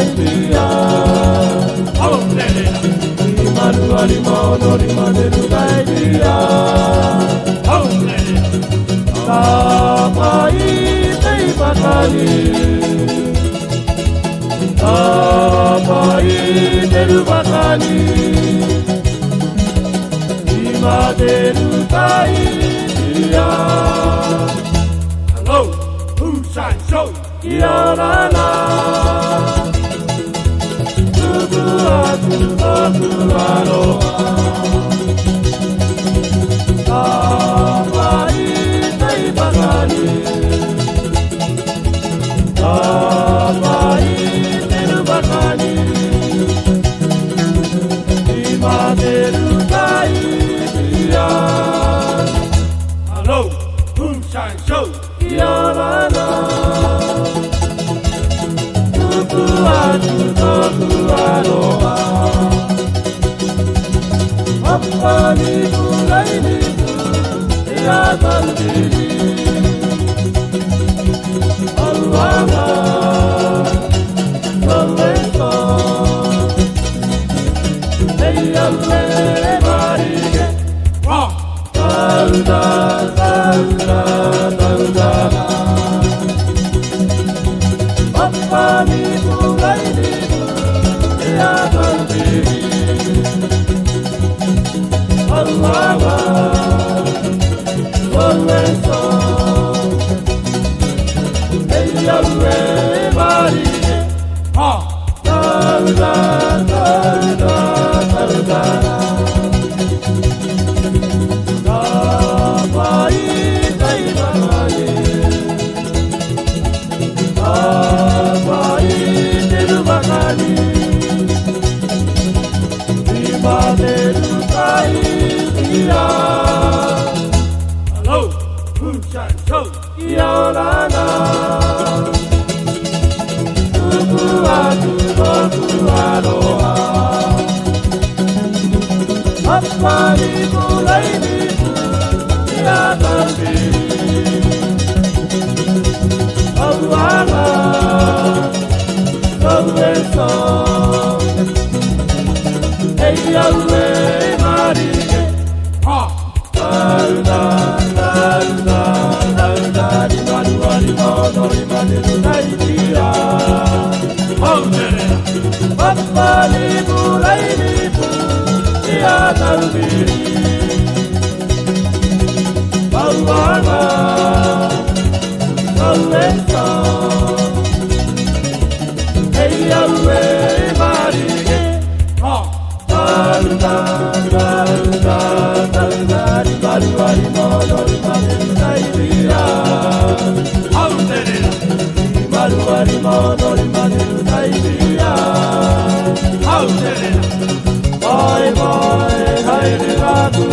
idea. Maru arima onorima deru idea. Tapai tei bakali. Tapai deru bakali. Ima deru idea. Hello, who shine show? Yarana. Aloha. Tapai tei bakali. Tapai deru bakali. Ima deru idea. Hello, who shine show? Yarana. Aloha. Apani kulaini ya talbiri. Alwala salvesa. Hey alle marige. Talda talda talda. Apani kulaini ya talbiri. Alwala salvesa. Hey alle marige. Talda talda talda. Tapai tei bakali. Tapai deru bakali. Ima deru idea. Hello, who shine show? Yarana. Aloha. Apani kulaini ya talbiri. Alwala salvesa. Hey alle marige. Talda talda talda. Maru arima onorima deru idea. Apani kulaini ya talbiri. Alwala salvesa. Hey alle marige. Talda talda talda. Maru arima onorima deru idea. Maru arima onorima deru idea. Bye bye, haere ragu.